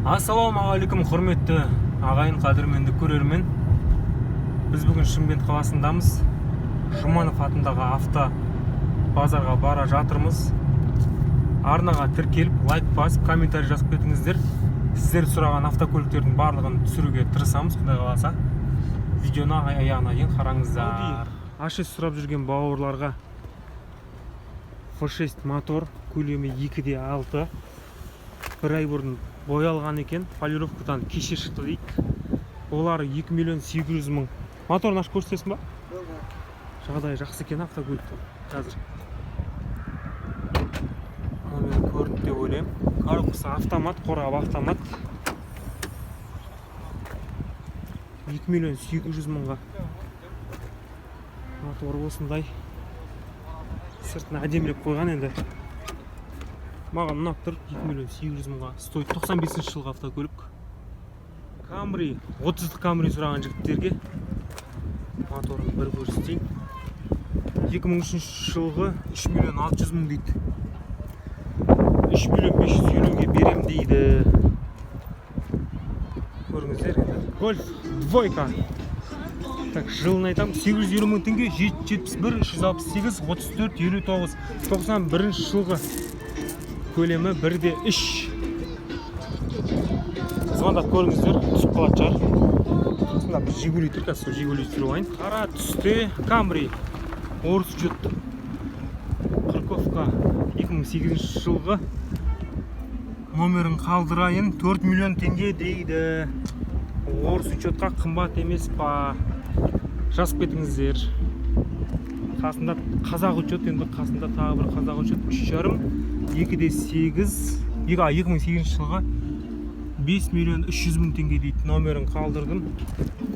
Ассалаумағалейкум, құрметті ағайын, қадірменді көрермен. Біз бүгін Шымкент қаласындамыз. Жұманов атындағы авто базарға бара жатырмыз. Арнаға тіркеліп, лайк басып, комментарий жазып кетіңіздер. Сіздер сұраған автокөліктердің барлығын түсіруге тырысамыз, Құдай қаласа. Видеоны аяғына дейін қараңыздар. А6 сұрап жүрген бауырларға F6 мотор, көлемі 2.6. Бір ай бұрын боялған екен, полировкадан кеше шықты дейді. Олар 2.800.000. Моторын ашып көрсетесің ба? Жағдайы жақсы екен автокөліктің қазір. Мен көрінді деп ойлаймын. Коробкасы автомат, қорғап автомат. 2.800.000-ға. Мотор осындай. Сыртына әдемілеп қойған енді. Маған ұнап тұр. 2.800.000-ға. Стоит 95 жылғы автокөлік. Камри, 30-ық Камри сұраған жігіттерге моторын бір көрсетейін. 2003 жылғы 3.600.000 дейді. 3.550.000-ге берем дейді. Көріңіздер енді. Гольф двойка. Так, жылын айтам, 850.000 теңге, 771, 368, 34, 59, 91 жылғы. Көлемі 1.3. Звондап көріңіздер, түсіп қалады шығар. Сонда бір Жигули тұр, қазір Жигули түсіріп алайын. Қара түсте Камри. Орыс жүт. Қырковка 2008 жылғы. Номерін қалдырайын, 4 миллион теңге дейді. Орыс учетқа қымбат емес па. Жазып кетіңіздер. Қасында қазақ учет, енді қасында тағы бір қазақ учет 3,5. 2.8, 2008 жылға 5.300.000 теңге дейді. Номерін қалдырдым.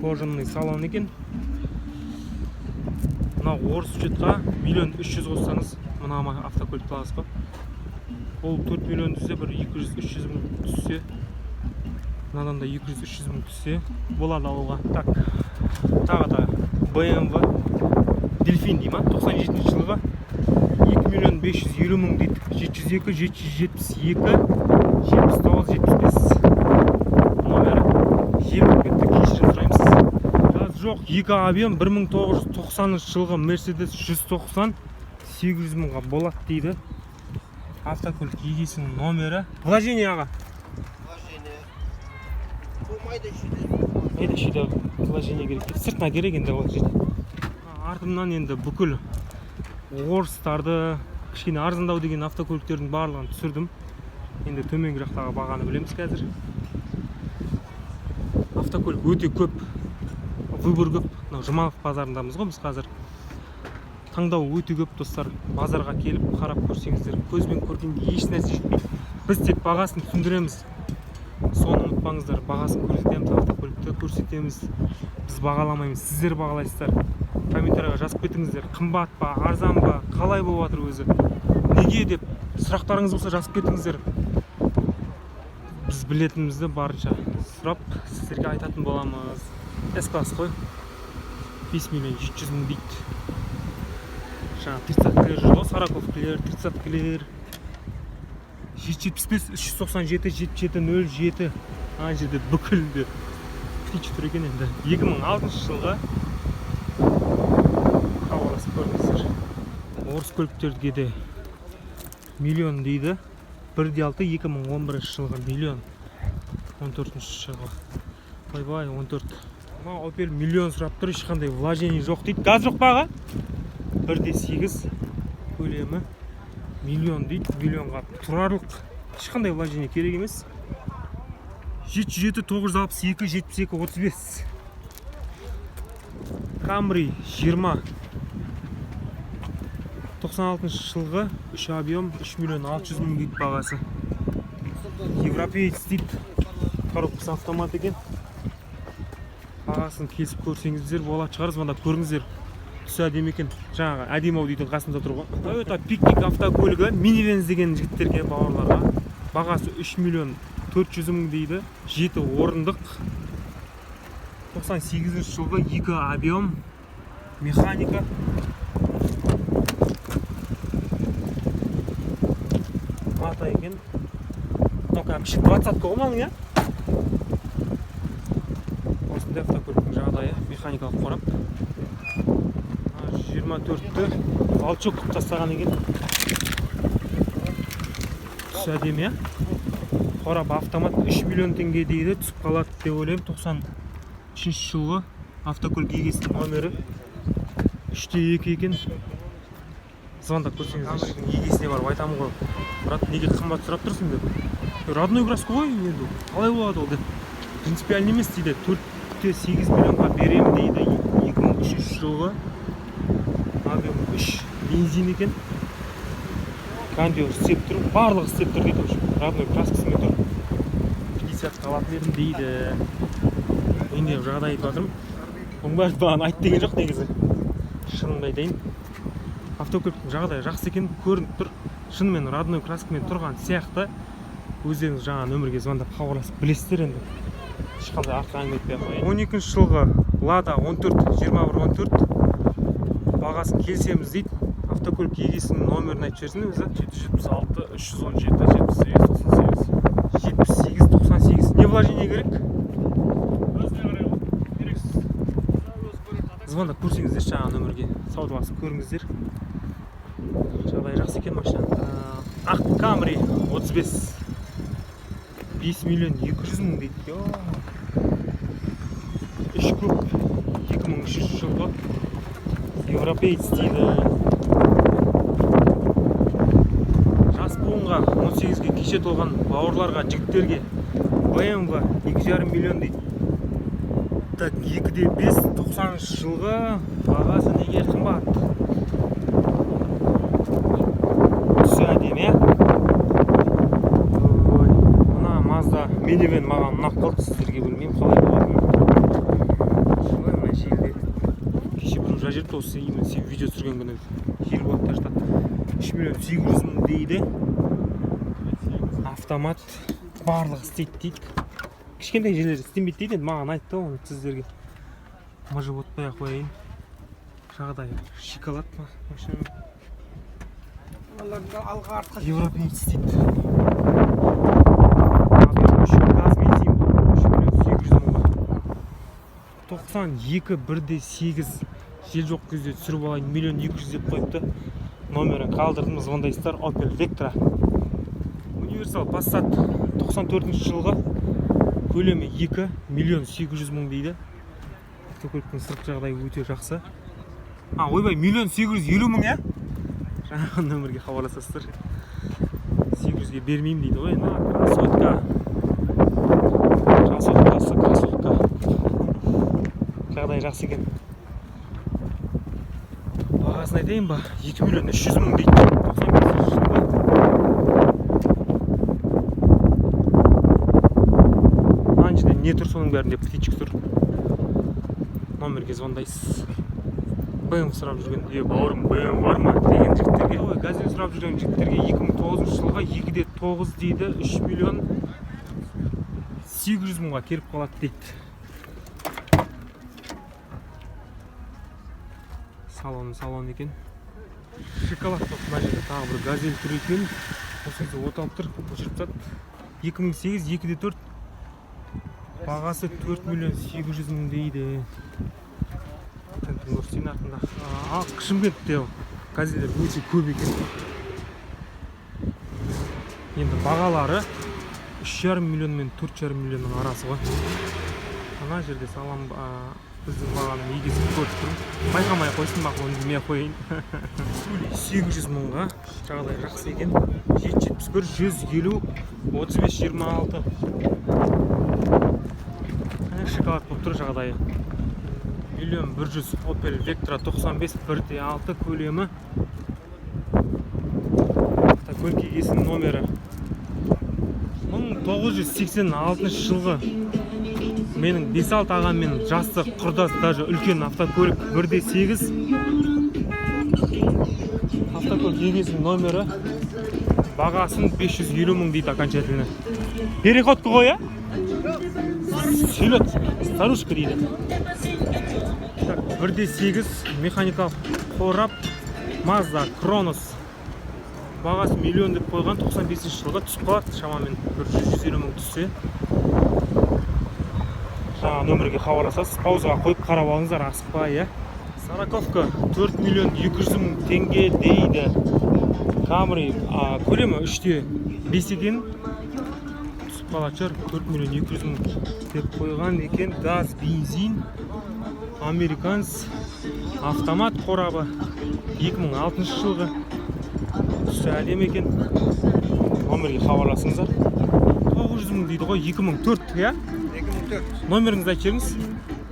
Кожаный салон екен. Мына орыс учетқа 1.300.000 қоссаңыз, мына автокөлікті аласыз ба? Ол 4 миллион түссе, бір 200-300.000 түссе, мынадан да 200-300.000 түссе болады алуға. Так, тағы да BMW Дельфин дей ма? 97 жылға 2.550.000 дейді. 702, 772, 79, 75. Номері жеміп кетті, кешірім сұраймыз. Газ жоқ, 2 объем, 1990 жылғы Mercedes 190, 800.000-ға болады дейді. Автокөлік егесінің номері. Вложение аға? Вложение. Шүйді вложение керек. Сыртына керек енді вложение. Артымнан енді бүкіл орыстарды, кішкене арзандау деген автокөліктердің барлығын түсірдім. Енді төменгі жақтағы бағаны білеміз қазір. Автокөлік өте көп, выбор көп. Жұманов базарындамыз ғой біз қазір. Таңдау өте көп достар. Базарға келіп қарап көрсеңіздер, көзбен көргенде еш нәрсе жетпейді. Біз тек бағасын түсіндіреміз. Соны ұмытпаңыздар, бағасын көрсетеміз, автокөлікті көрсетеміз. Біз бағаламаймыз, сіздер бағалайсыздар. Комментарийға жазып кетіңіздер, қымбат па, арзан ба, қалай болып жатыр өзі, неге деп сұрақтарыңыз болса жазып кетіңіздер. Біз білетінімізді барынша сұрап сіздерге айтатын боламыз. С-класс қой, 5.700.000 дейді. Жаңа 30-клер жүр ғой, Сараковклер, 30-клер, 775, 397, 7707. Ана жерде бүкілді птичі тұр екен енді. 2006 жылға хабарласып көріңіздер. Орыс көліктерге де миллион дейді. 1.6, 2011 жылғы миллион. 14 жылғы. Бай-бай, 14. Opel миллион сұрап тұр, ешқандай вложение жоқ дейді. Газ жоқ баға? 1.8 көлемі миллион дейді. Миллионға тұрарлық. Ешқандай вложение керек емес. 77, 962, 72, 35. Камри 20. 96 жылғы 3 объем 3.600.000 дейді бағасы. Европеец дейді. Коробкасы автомат екен. Бағасын кесіп көрсеңіздер болады шығар, звондап көріңіздер. Түсі әдемі екен. Жаңағы әдемі ау дейтін қасында тұр ғой. Toyota пикник автокөлігі минивэн деген жігіттерге, бауырларға. Бағасы 3.400.000 дейді. 7 орындық. 98 жылғы 2 объем механика. Мата екен. Ну-ка, вообще 20-ка ғой малың, я? осындай автокөліктің жағдайы, механикалық қорап. 24-ті балчок қып тастаған екен. Түсі әдемі, иә? Қорап автомат 3 миллион теңге дейді, түсіп қалады деп ойлаймын. 93 жылғы автокөлік егесінің номері 3-2 екен. Звондап көрсеңіз, егесіне барып айтамын ғой. Брат, неге қымбат сұрап тұрсың деп. Родной краска ғой, енді қалай болады ол деп. Принципиально емес дейді, 4-8 миллионға беремін дейді. 2003 жылғы объем 3 бензин екен. Кондиор істеп тұр, барлығы істеп тұр дейді. Родной краскасымен тұр. 50 қалатын едім дейді. Мен де жағдай айтып жатырмын. Оның бәрі баған айт деген жоқ негізі. Шынымды айтайын. Автокөліктің жағдайы жақсы екен, көрініп тұр. Шынымен родной краскамен тұрған сияқты. Өздеріңіз жаңа нөмірге звондап хабарласып білесіздер енді. Ешқандай артық әңгіме етпей ақ қояйын. 12 жылғы Lada 14-21-14 бағасын келсеміз дейді. Автокөлік егесінің номерін айтып жіберсін өзі. 776-317-78-98. 78-98. Не вложение керек? Звондап көрсеңіздер жаңа нөмірге. Саудаласып көріңіздер. Жағдай жақсы екен машина. Ақ Camry 35. 5 миллион 200 мың дейді. Үш көп 2003 жылғы европеец дейді. Жас буынға 18-ге кеше толған бауырларға, жігіттерге BMW 2,5 миллион дейді. Так, 2,5 90 жылғы бағасы неге қымбат? Түсі әдемі, Минивэн маған ұнап қалды, сіздерге білмеймін қалай болатынын. Солай мына жерде кеше бір жерде осы именно видео түсірген күні жер болады ташта 3 миллион 800 мың дейді. Автомат барлығы істейді дейді. Кішкентай жерлер істемейді дейді, маған айтты оны сіздерге. Мыжып отпай ақ қояйын. Жағдайы шоколад машина. Европеец дейді. 92-1,8 жел жоқ кезде түсіріп алайын, 1 200 000 деп қойыпты. Номерін қалдырдым, звондайсыздар. Opel Vectra. Универсал Passat 94 жылғы көлемі 2 800 000 дейді. Автокөліктің сыртқы жағдайы өте жақсы. Ойбай, 1 850 000, иә? Жаңағы нөмірге хабарласасыздар. 800-ге бермеймін дейді ғой. Красотка. Красотка. Жағдай жақсы екен. Бағасын айтайын ба? 2 миллион 300 000 дейді. 95 жылғы. Ана жерде не тұр, соның бәрінде птичек тұр. Номерге звондайсыз. BMW сұрап жүрген, бауырым BMW бар ма деген жігіттерге, газель сұрап жүрген жігіттерге 2009 жылға 2,9 дейді, 3 миллион 800 000-ға келіп қалады дейді. Салон екен. Шоколад болып мына жерде тағы бір газель тұр екен. Осы кезде оталып тұр, көшіріп тастады. 2008 2,4 бағасы 4 миллион 800 000 дейді. Нұрсен артында. Шымкентте газелдер өте көп екен. Енді бағалары 3,5 миллион мен 4,5 миллионның арасы ғой. Ана жерде салам біздің бағаның егесін көріп тұрмын. Байқамай қойсын, мақұл үндемей қойын. 800 000-ға жағдай жақсы екен. 771 150 35 26. Шоколад болып тұр жағдайы. 1 100 000 Opel Vectra 95 1,6 көлемі. Автокөлік егесінің номері 1986 жылғы. Менің 5-6 ағаммен жасы құрдас, даже үлкен автокөлік 1,8. Автокөлік егесінің номері бағасын 550 000 дейді окончательно. Переходка ғой, а? Сөйлет, старушка дейді. 1,8 механикалық қорап Mazda Kronos. Бағасы миллион деп қойған, 95 жылға түсіп қалады, шамамен 100-150 000 түссе. жаңа нөмірге хабарласасыз. Паузаға қойып қарап алыңыздар, асықпай, иә. Сороковка 4 миллион 200 мың теңге дейді. Камри көлемі 3/5 екен. Түсіп қалачар 4 миллион 200 мың деп қойған екен. Газ, бензин, американс, автомат қорабы 2006 жылғы. Түсі әдем екен. Номерге хабарласыңыздар. 900 мың дейді ғой, 2004, иә? 2004. Номеріңізді айтыңыз.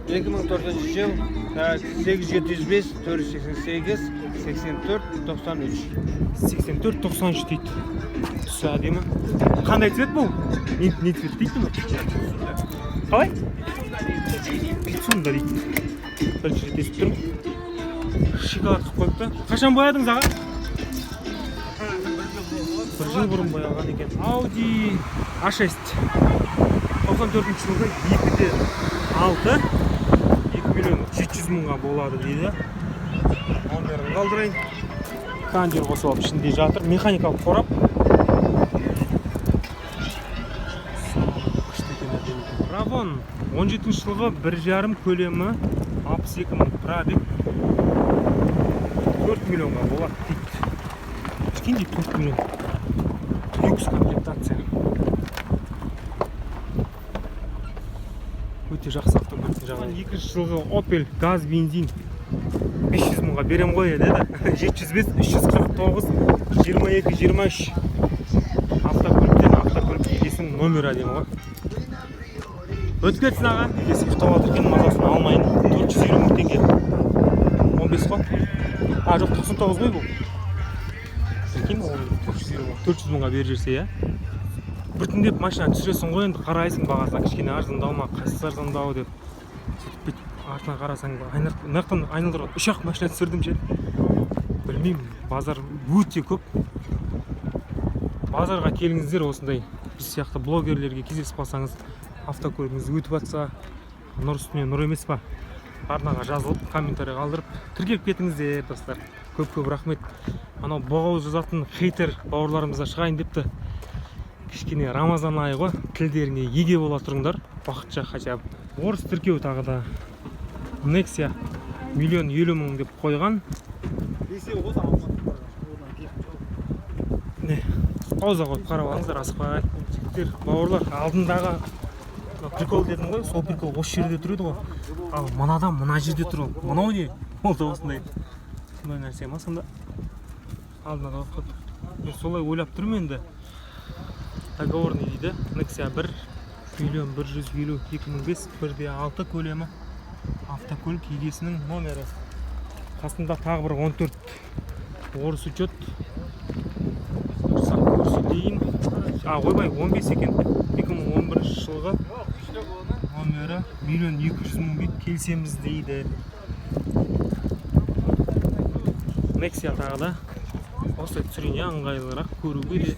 2004 жыл 8705 488 84 93. 84-93 дейді. Түсі әдемі. Қандай цвет бұл? Не цвет дейді ме? Қалай? Сонда дейді. Бірінші рет естіп тұрмын. Шикарат қып қойыпты. Қашан боядыңыз аға? Бір жыл бұрын боялған екен. Audi A6 94 жылғы 2/6 2 миллион 700 мыңға болады дейді. Номерін қалдырайын. Кондер қосып алып ішінде жатыр. Механикалық қорап. Равон 17 жылғы 1,5 көлемі 62 мың пробег 4 миллионға болады дейді. Кішкенде 4 миллион. Люкс комплектация. Өте жақсы автомобиль. 2 жылғы Opel газ бензин 500 мыңға берем ғой деді. 705 349 22 23. Автокөлік иесінің номері әдемі ғой. Өтіп кетсін аға. Иесі ұйықтап жатыр екен, мазасын алмайын. 450 мың теңге. 15 қой. Жоқ, 99 ғой бұл. Екен 400 мыңға беріп жүрсе, иә. Біртіндеп машина түсіресің ғой, енді қарайсың бағасына, кішкене арзандау ма, қайсысы арзандау деп. Сөйтіп бүйтіп артына қарасаң, мынаяқтан айналдырған 3-ақ машина түсірдім ше. Білмеймін, базар өте көп. Базарға келіңіздер осындай. Біз сияқты блогерлерге кездесіп қалсаңыз, автокөлігіңіз өтіп жатса, нұр үстіне нұр емес па? Арнаға жазылып, комментарий қалдырып, тіркеліп кетіңіздер, достар. Көп рахмет. Анау боғау жазатын хейтер бауырларымызда шығайын депті. Кішкене Рамазан айы ғой, тілдеріңе еге бола тұрыңдар. Уақытша хотя бы. Орыс тіркеу тағы да. Nexia 1 50 мың деп қойған. Не, пауза қойып қарап алыңыздар, асықпай. Жігіттер, бауырлар, алдындағы прикол дедім ғой, сол прикол осы жерде тұр еді ғой. Ал мынадан мына жерде тұр ол. Мынау не? Ол да осындай. Сондай нәрсе ма сонда? Алдына да оқып. Мен солай ойлап тұрмын енді. Договорный дейді. Nexia 1 миллион 150 2005 1/6 көлемі. Автокөлік иесінің номері. Қасында тағы бір 14 орыс учет. Сақ көрсетейін. Ойбай 15 екен. 2011 жылғы номері 1 200 мың бет келсеміз дейді. Nexia тағы да. Осы түсіріне ыңғайлырақ көруге де.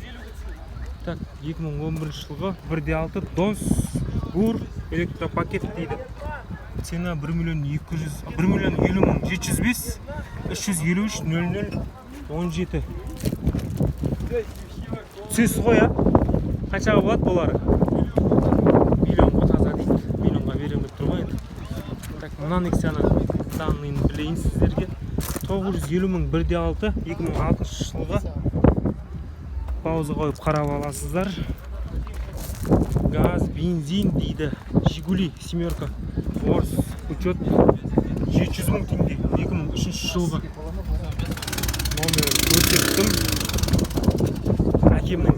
Так, 2011 жылғы 1/6 Донс Гур электропакет дейді. Цена 1 миллион 50 мың 705 353 00 17. Сөз ғой, а? Қаншаға болады болары? Миллионға таза дейді. Миллионға берем деп тұр ғой енді. Так, мына Nexia-ның данныйын білейін сіздерге. 950 мың 1/6 2006 жылғы. Пауза қойып қарап аласыздар. Газ, бензин дейді. Жигули, семерка. Орыс учет 700 мың теңге. 2003 жылғы. Номерін көрсеттім. Әкемнің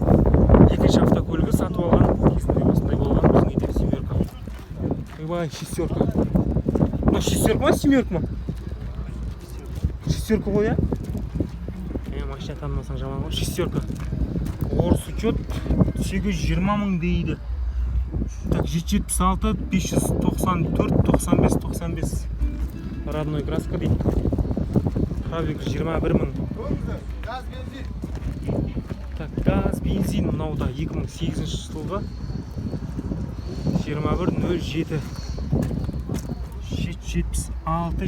екінші автокөлігі сатып алған. Кезінде осындай болған. Біздің үйде семерка. Ойбай, шестерка. Мына шестерка ма, семерка ма? Шестерка ғой, а? Машина танымасаң жаман ғой. Шестерка. Орыс учет 820 мың дейді. Так, 776 594 95 95. Родной краска дейді. Пробег 21 мың. Так, газ, бензин мынауда 2008 жылғы 2107 776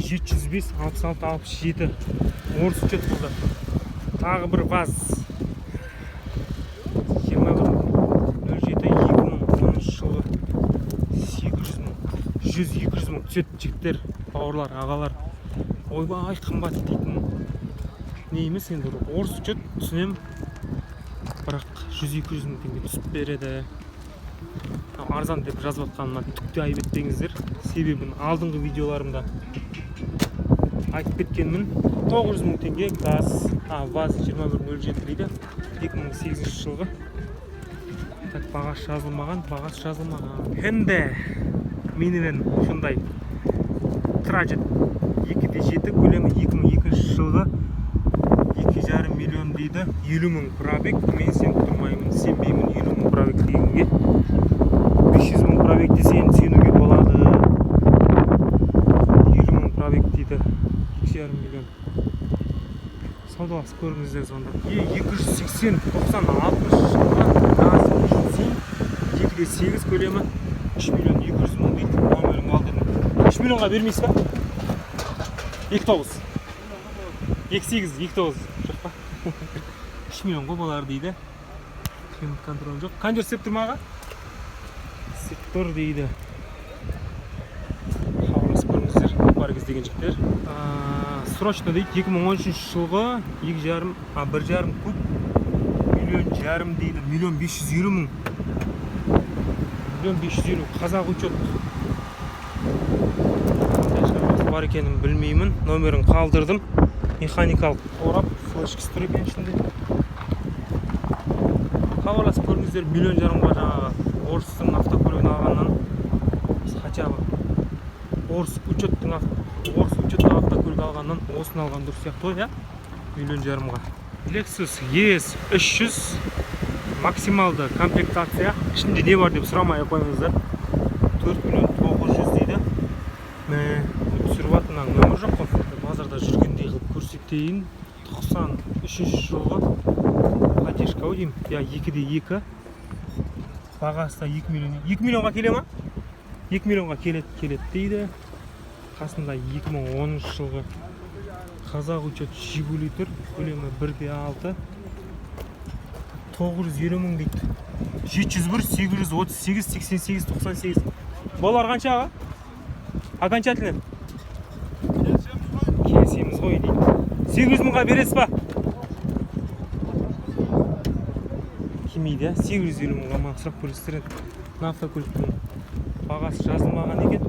705 66 67. Орыс учет болды. Тағы бір ВАЗ 2107 2010 жылғы 800 мың 100-200 мың түседі жігіттер, бауырлар, ағалар. Ойбай қымбат дейтін не емес, енді орыс учет түсінем, бірақ 100-200 мың теңге түсіп береді. Арзан деп жазып жатқаныма түкте айып етпеңіздер, себебін алдыңғы видеоларымда айтып кеткенмін. 900 мың теңге газ, ВАЗ-2107 дейді, 2008 жылғы. Так, бағасы жазылмаған. Енді менімен Hyundai Trajet 2.7 көлемі 2002 жылғы 2,5 миллион дейді, 50 мың пробег. Мен сеніп тұрмаймын, сенбеймін 50 мың пробег дегенге. 500 мың пробег десең сенуге болады. 50 мың пробег дейді, 2,5 миллион. Саудалас көріңіздер сонда. 280, 90, 60 жылға газ бензин 2.8 көлемі 3 миллион 200 мың дейді. Номерін алдырдым. 3 миллионға бермейсіз ба? 2.9. 2.8, 2.9. Жоқ па? 3 миллионға болар дейді. Климат контроль жоқ. Кондер істеп тұр ма аға? Істеп тұр дейді. Хабарласып көріңіздер. Бар кез деген жігіттер. Срочно дейді, 2013 жылғы 1,5 куб, 1,5 миллион дейді, 1,550 мың. 1,550 қазақ учет. Бар екенін білмеймін. Номерін қалдырдым. Механикалық қорап, флешкасы тұр екен ішінде. Хабарласып көріңіздер, 1,5 миллионға жаңағы орыстың автокөлігін алғаннан хотя бы орыс учеттің автокөлік алғаннан осын алған дұрыс сияқты ғой, иә? 1,5 миллионға. Lexus ES 300 максималды комплектация. Ішінде не бар деп сұрамай қойыңыздар. 4,900 дейді. Түсіріп атынан нөмір жоқ қой. Базарда жүргендей қылып көрсетейін. 93 жылғы поддержка деймін. 2.2. Бағасы 2 миллион. 2 миллионға келе ма? 2 миллионға келеді дейді. Қасында 2010 жылғы қазақ учет Жигули тұр, көлемі 1.6, 950 мың дейді. 701, 838, 88, 98. Болар қанша аға? Окончательно? Келсеміз ғой дейді. 800 мыңға бересіз ба? Келмейді, 850 мыңға ма сұрақ көрсетер еді. Автокөліктің бағасы жазылмаған екен.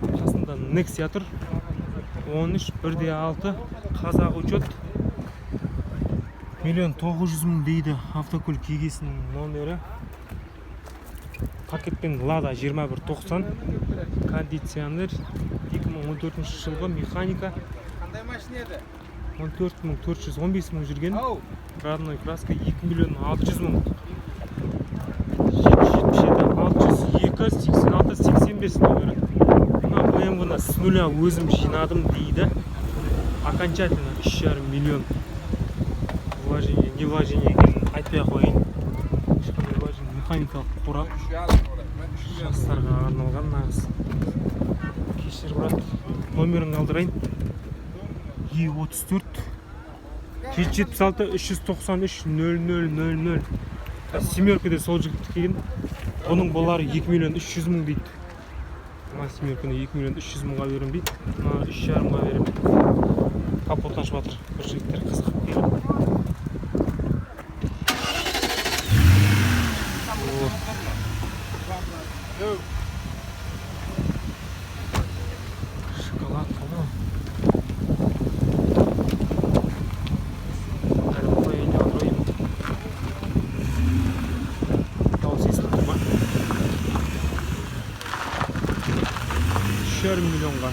Қасында Nexia тұр, 13, 1.6, қазақ учет, 1,900 мың дейді. Автокөлік егесінің номері. Пакетпен Lada 2190, кондиционер, 2014 жылғы механика. Қандай машина еді? 14.415 мың жүрген. Родной краска 2,600 мың. 602, 86, 85 номері. BMW-ны с нуля өзім жинадым дейді. Окончательно 3,5 миллион. Вложение, не вложение екенін айтпай қойын. Механикалық қорап. Жастарға арналған нағыз. Кешір брат. Номерін қалдырайын. E34 776 393 0000. Семеркеде сол жігітті келген. Оның болары 2 миллион 300 мың дейді. Семеркені 2 миллион 300 мыңға берем дейді. 3,5 мыңға берем. Капот ашып жатыр. Бір жігіттер қызығып келіп. Шоколад қылды. Дауыс естіліп тұр ма? 3,5 миллионға.